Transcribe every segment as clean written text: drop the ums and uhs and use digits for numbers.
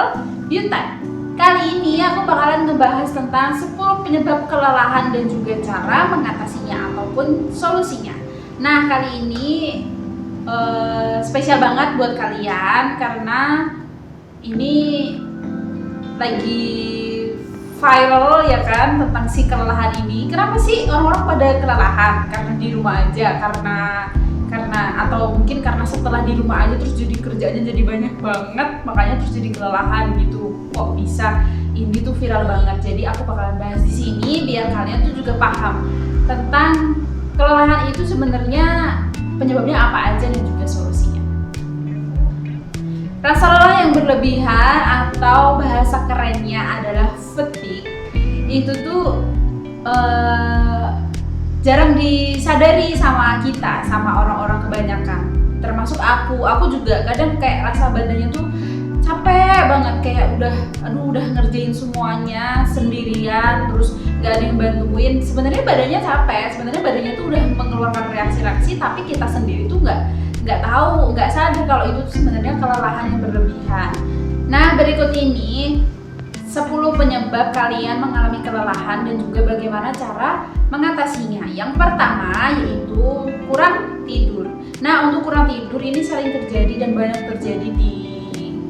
channel Beauty. Kali ini aku bakalan ngebahas tentang 10 penyebab kelelahan dan juga cara mengatasinya ataupun solusinya. Nah, kali ini spesial banget buat kalian karena ini lagi viral ya kan tentang si kelelahan ini. Kenapa sih orang-orang pada kelelahan? Karena di rumah aja, karena atau mungkin karena setelah di rumah aja terus jadi kerjaannya jadi banyak banget, makanya terus jadi kelelahan gitu. Kok bisa? Ini tuh viral banget. Jadi aku bakalan bahas di sini biar kalian tuh juga paham tentang kelelahan itu sebenarnya penyebabnya apa aja dan juga solusinya. Rasa lelah yang berlebihan atau bahasa kerennya adalah fatigue itu tuh jarang disadari sama kita, sama orang-orang kebanyakan. Termasuk aku juga kadang kayak rasa badannya tuh capek banget, kayak udah ngerjain semuanya sendirian, terus gak ada yang bantuin. Sebenarnya badannya capek, sebenarnya badannya tuh udah mengeluarkan reaksi-reaksi, tapi kita sendiri tuh nggak tahu, nggak sadar kalau itu tuh sebenarnya kelelahan yang berlebihan. Nah, berikut ini 10 penyebab kalian mengalami kelelahan dan juga bagaimana cara mengatasinya. Yang pertama yaitu kurang tidur. Nah, untuk kurang tidur ini sering terjadi dan banyak terjadi di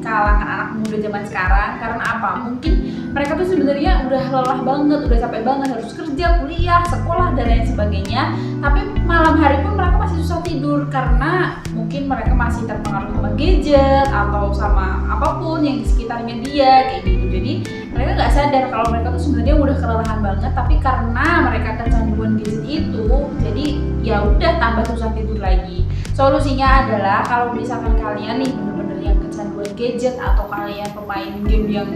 kalangan anak muda zaman sekarang. Karena apa? Mungkin mereka tuh sebenarnya udah lelah banget, udah capek banget, harus kerja, kuliah, sekolah dan lain sebagainya. Tapi malam hari pun mereka masih susah tidur karena mungkin mereka masih terpengaruh sama gadget atau sama apapun yang di sekitarnya dia kayak gitu. Jadi mereka nggak sadar kalau mereka tuh sebenarnya udah kelelahan banget, tapi karena mereka kecanduan gadget itu, jadi ya udah tambah susah tidur lagi. Solusinya adalah kalau misalkan kalian nih bener-bener yang kecanduan gadget atau kalian pemain game yang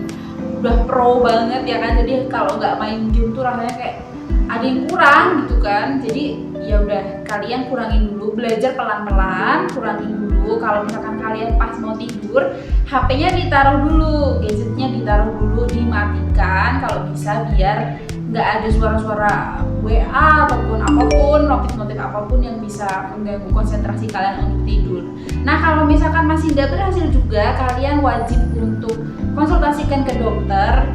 udah pro banget ya kan, jadi kalau nggak main game tuh rasanya kayak ada yang kurang gitu kan. Jadi ya udah kalian kurangin dulu, belajar pelan-pelan, kurangin dulu. Kalau misalkan kalian pas mau tidur, HP-nya ditaruh dulu, gadgetnya ditaruh dulu, dimatikan kalau bisa biar nggak ada suara-suara WA ataupun apapun, notif-notif apapun yang bisa mengganggu konsentrasi kalian untuk tidur. Nah, kalau misalkan masih nggak berhasil juga, kalian wajib untuk konsultasikan ke dokter.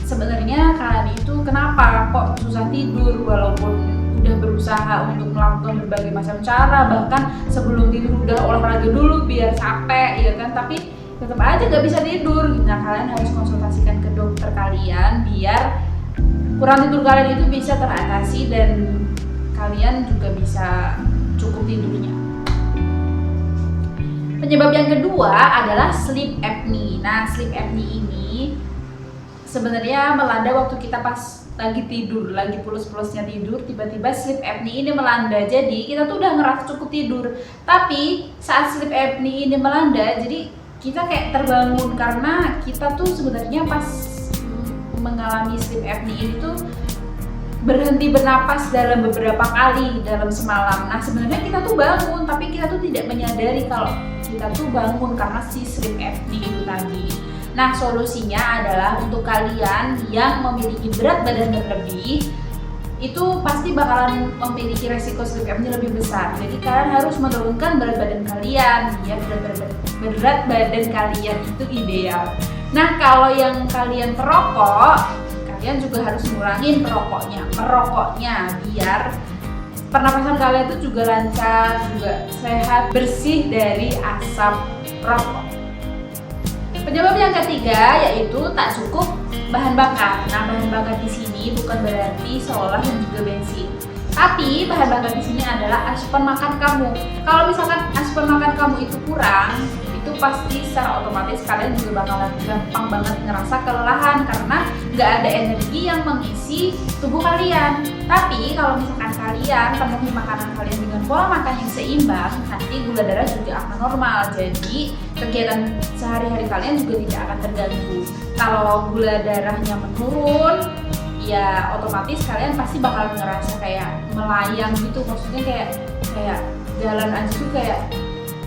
Sebenarnya kalian itu kenapa kok susah tidur walaupun udah berusaha untuk melakukan berbagai macam cara, bahkan sebelum tidur udah olahraga dulu biar capek ya kan, tapi tetap aja nggak bisa tidur. Nah, kalian harus konsultasikan ke dokter kalian biar kurang tidur kalian itu bisa teratasi dan kalian juga bisa cukup tidurnya. Penyebab yang kedua adalah sleep apnea. Nah, sleep apnea ini sebenarnya melanda waktu kita pas lagi tidur, lagi pules-pulesnya tidur, tiba-tiba sleep apnea ini melanda. Jadi kita tuh udah ngerasa cukup tidur, tapi saat sleep apnea ini melanda, jadi kita kayak terbangun karena kita tuh sebenarnya pas mengalami sleep apnea ini tuh berhenti bernapas dalam beberapa kali dalam semalam. Nah, sebenarnya kita tuh bangun, tapi kita tuh tidak menyadari kalau kita tuh bangun karena si sleep apnea itu tadi. Nah, solusinya adalah untuk kalian yang memiliki berat badan berlebih, itu pasti bakalan memiliki resiko sleep apnea lebih besar. Jadi kalian harus menurunkan berat badan kalian biar berat badan kalian itu ideal. Nah, kalau yang kalian perokok, kalian juga harus ngurangin merokoknya biar pernapasan kalian itu juga lancar, juga sehat, bersih dari asap rokok. Penyebab yang ketiga yaitu tak cukup bahan bakar. Nah, bahan bakar di sini bukan berarti seolah dan juga bensin. Tapi bahan bakar di sini adalah asupan makan kamu. Kalau misalkan asupan makan kamu itu kurang, itu pasti secara otomatis kalian juga bakalan gampang banget ngerasa kelelahan karena nggak ada energi yang mengisi tubuh kalian. Tapi kalau misalkan kalian penuhi makanan kalian dengan pola makan yang seimbang, nanti gula darah juga akan normal. Jadi kegiatan sehari-hari kalian juga tidak akan terganggu. Kalau gula darahnya menurun, ya otomatis kalian pasti bakal ngerasa kayak melayang gitu. Maksudnya kayak jalan aja tuh kayak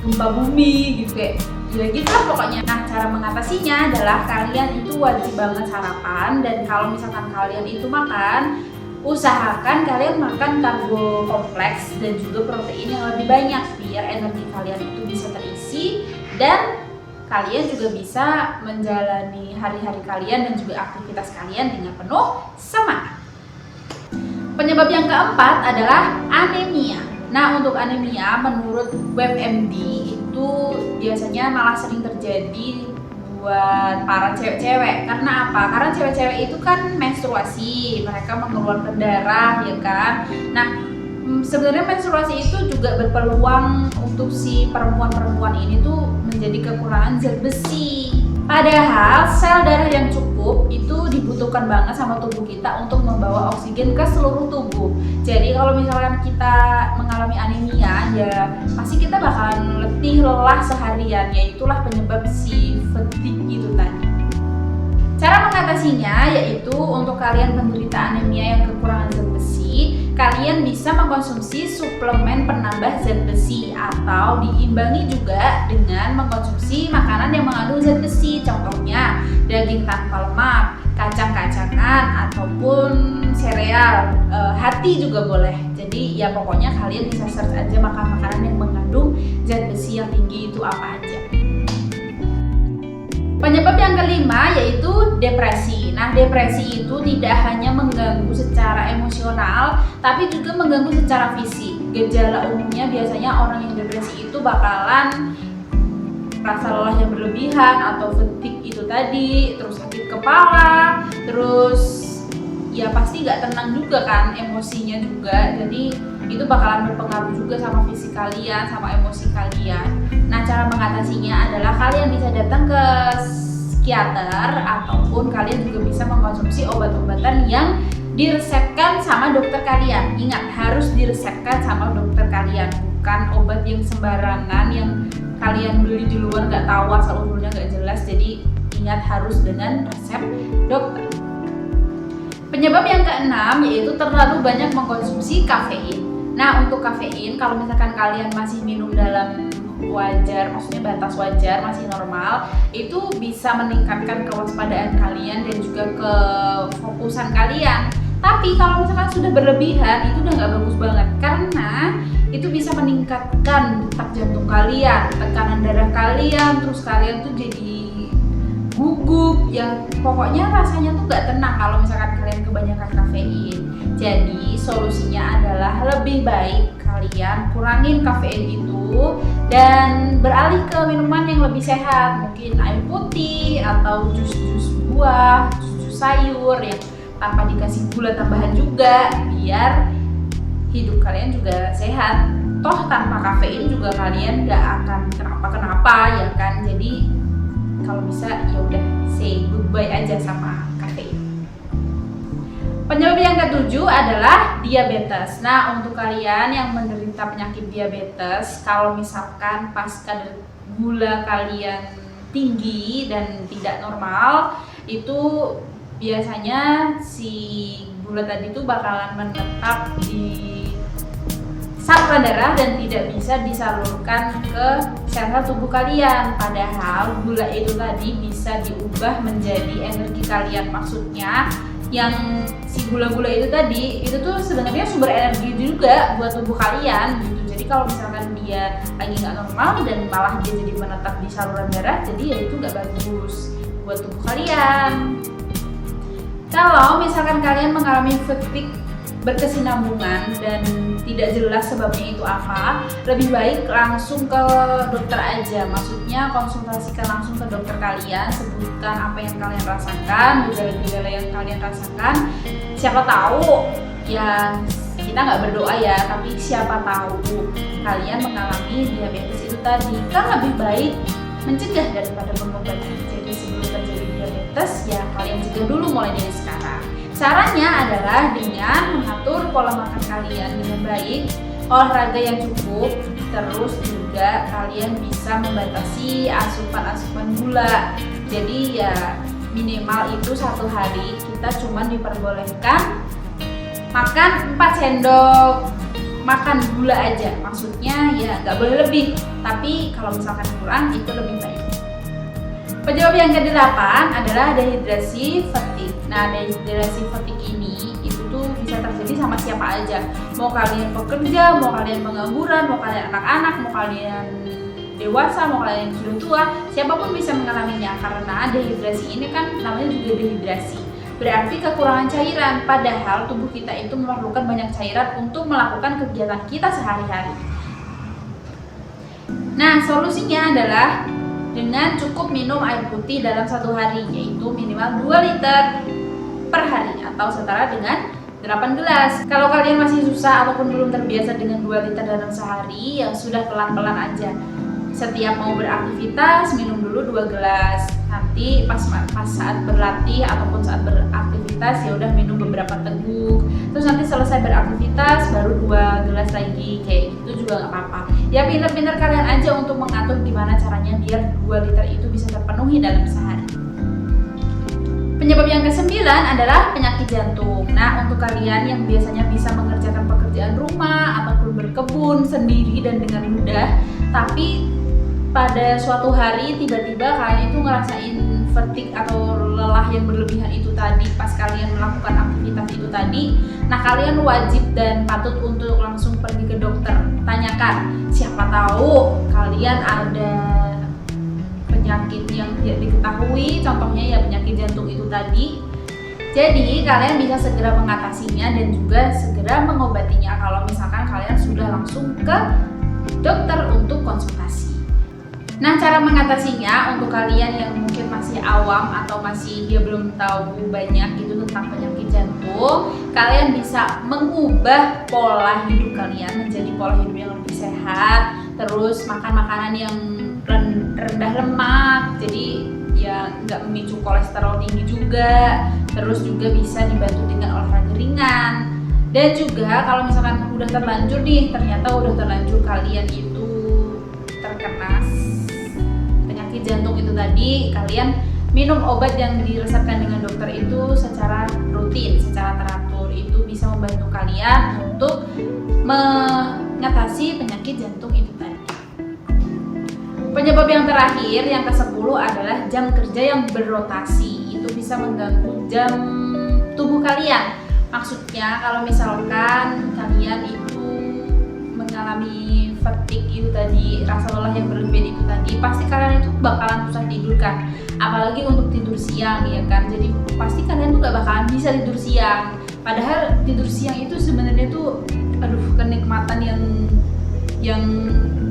gempa bumi gitu, kayak ya gitu lah pokoknya. Nah, cara mengatasinya adalah kalian itu wajib banget sarapan, dan kalau misalkan kalian itu makan, usahakan kalian makan karbo kompleks dan juga protein yang lebih banyak biar energi kalian itu bisa terisi dan kalian juga bisa menjalani hari-hari kalian dan juga aktivitas kalian dengan penuh semangat. Penyebab yang keempat adalah anemia. Nah, untuk anemia menurut WebMD itu biasanya malah sering terjadi buat para cewek-cewek. Karena apa? Karena cewek-cewek itu kan menstruasi, mereka mengeluarkan darah, ya kan? Nah, sebenarnya menstruasi itu juga berpeluang untuk si perempuan-perempuan ini tuh menjadi kekurangan zat besi. Padahal sel darah yang cukup itu dibutuhkan banget sama tubuh kita untuk membawa oksigen ke seluruh tubuh. Jadi kalau misalkan kita mengalami anemia, ya pasti kita bakalan letih, lelah seharian. Ya itulah penyebab si fatigue itu tadi. Cara mengatasinya yaitu untuk kalian penderita anemia yang kekurangan zat besi, kalian bisa mengkonsumsi suplemen penambah zat besi atau diimbangi juga dengan mengkonsumsi makanan yang mengandung zat besi. Contohnya daging tanpa lemak, kacang-kacangan ataupun sereal, hati juga boleh. Jadi ya pokoknya kalian bisa search aja makan makanan yang mengandung zat besi yang tinggi itu apa aja. Penyebab yang kelima yaitu depresi. Nah, depresi itu tidak hanya mengganggu secara emosional, tapi juga mengganggu secara fisik. Gejala umumnya biasanya orang yang depresi itu bakalan rasa lelah yang berlebihan atau fatigue itu tadi, terus sakit kepala, terus ya pasti gak tenang juga kan emosinya juga. Jadi itu bakalan berpengaruh juga sama fisik kalian, sama emosi kalian. Nah, cara mengatasinya adalah kalian bisa datang ke psikiater ataupun kalian juga bisa mengkonsumsi obat-obatan yang diresepkan sama dokter kalian. Ingat, harus diresepkan sama dokter kalian, bukan obat yang sembarangan yang kalian beli di luar nggak tahu asal-usulnya nggak jelas. Jadi ingat, harus dengan resep dokter. Penyebab yang keenam yaitu terlalu banyak mengkonsumsi kafein. Nah, untuk kafein, kalau misalkan kalian masih minum dalam wajar, maksudnya batas wajar, masih normal, itu bisa meningkatkan kewaspadaan kalian dan juga kefokusan kalian. Tapi kalau misalkan sudah berlebihan, itu udah nggak bagus banget, karena itu bisa meningkatkan detak jantung kalian, tekanan darah kalian, terus kalian tuh jadi gugup, ya pokoknya rasanya tuh nggak tenang kalau misalkan kalian kebanyakan kafein. Jadi solusinya adalah lebih baik kalian kurangin kafein itu dan beralih ke minuman yang lebih sehat, mungkin air putih atau jus-jus buah, jus-jus sayur yang tanpa dikasih gula tambahan juga, biar hidup kalian juga sehat. Toh tanpa kafein juga kalian nggak akan kenapa-kenapa, ya kan? Jadi kalau bisa ya udah say goodbye aja sama kafein. Penyebab yang ketujuh adalah diabetes. Nah, untuk kalian yang menderita penyakit diabetes, kalau misalkan pas kadar gula kalian tinggi dan tidak normal, itu biasanya si gula tadi itu bakalan menetap di saluran darah dan tidak bisa disalurkan ke sel-sel tubuh kalian. Padahal gula itu tadi bisa diubah menjadi energi kalian. Maksudnya yang si gula-gula itu tadi itu tuh sebenarnya sumber energi juga buat tubuh kalian gitu. Jadi kalau misalkan dia lagi nggak normal dan malah dia jadi menetap di saluran darah, jadi ya itu nggak bagus buat tubuh kalian. Kalau misalkan kalian mengalami fatigue berkesinambungan dan tidak jelas sebabnya itu apa, lebih baik langsung ke dokter aja. Maksudnya konsultasikan langsung ke dokter kalian, sebutkan apa yang kalian rasakan, gejala-gejala yang kalian rasakan. Siapa tahu ya, kita nggak berdoa ya, tapi siapa tahu kalian mengalami diabetes itu tadi. Kan lebih baik mencegah daripada mengobati. Jadi sebelum terjadi diabetes ya kalian cegah dulu mulai dari sekarang. Caranya adalah dengan mengatur pola makan kalian dengan baik, olahraga yang cukup, terus juga kalian bisa membatasi asupan-asupan gula. Jadi ya minimal itu satu hari kita cuma diperbolehkan makan 4 sendok makan gula aja. Maksudnya ya nggak boleh lebih, tapi kalau misalkan kurang itu lebih baik. Penyebab yang ke-8 adalah dehidrasi fatigue. Nah, dehidrasi fatigue ini itu tuh bisa terjadi sama siapa aja. Mau kalian pekerja, mau kalian pengangguran, mau kalian anak-anak, mau kalian dewasa, mau kalian yang sudah tua, siapapun bisa mengalaminya karena dehidrasi ini kan namanya juga dehidrasi. Berarti kekurangan cairan, padahal tubuh kita itu memerlukan banyak cairan untuk melakukan kegiatan kita sehari-hari. Nah, solusinya adalah dengan cukup minum air putih dalam satu hari, yaitu minimal 2 liter per hari atau setara dengan 8 gelas. Kalau kalian masih susah ataupun belum terbiasa dengan 2 liter dalam sehari, ya sudah pelan-pelan aja. Setiap mau beraktivitas minum dulu 2 gelas. Nanti pas saat berlatih ataupun saat beraktivitas ya udah minum beberapa teguk. Terus nanti selesai beraktivitas baru 2 gelas lagi, kayak gitu juga nggak apa-apa. Ya pintar-pintar kalian aja untuk mengatur gimana caranya biar 2 liter itu bisa terpenuhi dalam sehari. Penyebab yang ke-9 adalah penyakit jantung. Nah, untuk kalian yang biasanya bisa mengerjakan pekerjaan rumah ataupun berkebun sendiri dan dengan mudah, tapi pada suatu hari tiba-tiba kalian itu ngerasain fatigue atau lelah yang berlebihan itu tadi pas kalian melakukan aktivitas itu tadi, nah kalian wajib dan patut untuk langsung pergi ke dokter. Tanyakan, siapa tahu kalian ada penyakit yang tidak diketahui, contohnya ya penyakit jantung itu tadi. Jadi kalian bisa segera mengatasinya dan juga segera mengobatinya kalau misalkan kalian sudah langsung ke dokter untuk konsultasi. Nah, cara mengatasinya untuk kalian yang mungkin masih awam atau masih belum tahu banyak gitu tentang penyakit jantung, kalian bisa mengubah pola hidup kalian menjadi pola hidup yang lebih sehat, terus makan makanan yang rendah lemak, jadi ya nggak memicu kolesterol tinggi juga, terus juga bisa dibantu dengan olahraga ringan. Dan juga kalau misalkan udah terlanjur nih, ternyata udah terlanjur kalian itu terkena penyakit jantung itu tadi, kalian minum obat yang diresepkan dengan dokter itu secara rutin, secara teratur. Itu bisa membantu kalian untuk mengatasi penyakit jantung itu tadi. Penyebab yang terakhir, yang ke-10 adalah jam kerja yang berrotasi. Itu bisa mengganggu jam tubuh kalian. Maksudnya kalau misalkan kalian itu mengalami fatigue itu tadi, rasa lelah yang berlebihan itu tadi, pasti kalian itu bakalan susah tidur kan. Apalagi untuk tidur siang ya kan. Jadi pasti kalian tuh gak bakalan bisa tidur siang. Padahal tidur siang itu sebenarnya tuh kenikmatan yang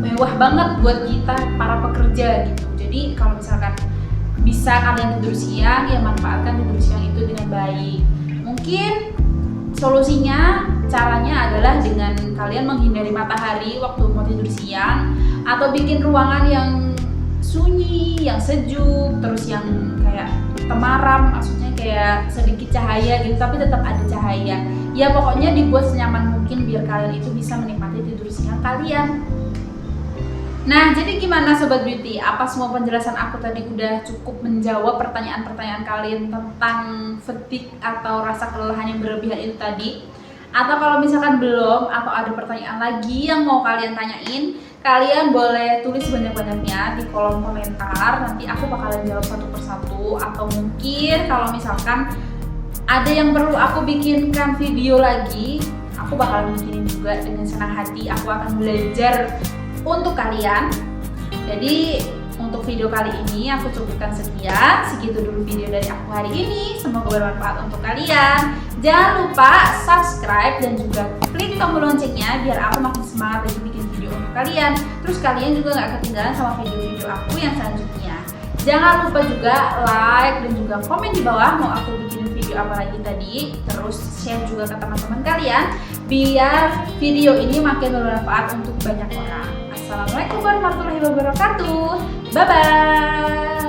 mewah banget buat kita para pekerja gitu. Jadi kalau misalkan bisa kalian tidur siang, ya manfaatkan tidur siang itu dengan baik. Mungkin solusinya, caranya adalah dengan kalian menghindari matahari waktu mau tidur siang, atau bikin ruangan yang sunyi, yang sejuk, terus yang kayak temaram, maksudnya kayak sedikit cahaya gitu, tapi tetap ada cahaya. Ya pokoknya dibuat senyaman mungkin biar kalian itu bisa menikmati tidur siang kalian. Nah, jadi gimana Sobat Beauty? Apa semua penjelasan aku tadi udah cukup menjawab pertanyaan-pertanyaan kalian tentang fatigue atau rasa kelelahan yang berlebihan itu tadi? Atau kalau misalkan belum, atau ada pertanyaan lagi yang mau kalian tanyain, kalian boleh tulis banyak-banyaknya di kolom komentar. Nanti aku bakalan jawab satu persatu. Atau mungkin kalau misalkan ada yang perlu aku bikinkan video lagi, aku bakalan bikinin juga dengan senang hati. Aku akan belajar untuk kalian. Jadi untuk video kali ini aku cukupkan sekian. Segitu dulu video dari aku hari ini. Semoga bermanfaat untuk kalian. Jangan lupa subscribe dan juga klik tombol loncengnya biar aku makin semangat lagi bikin video untuk kalian. Terus kalian juga gak ketinggalan sama video-video aku yang selanjutnya. Jangan lupa juga like dan juga komen di bawah mau aku bikin video apa lagi tadi. Terus share juga ke teman-teman kalian biar video ini makin bermanfaat untuk banyak orang. Assalamualaikum warahmatullahi wabarakatuh. Bye-bye.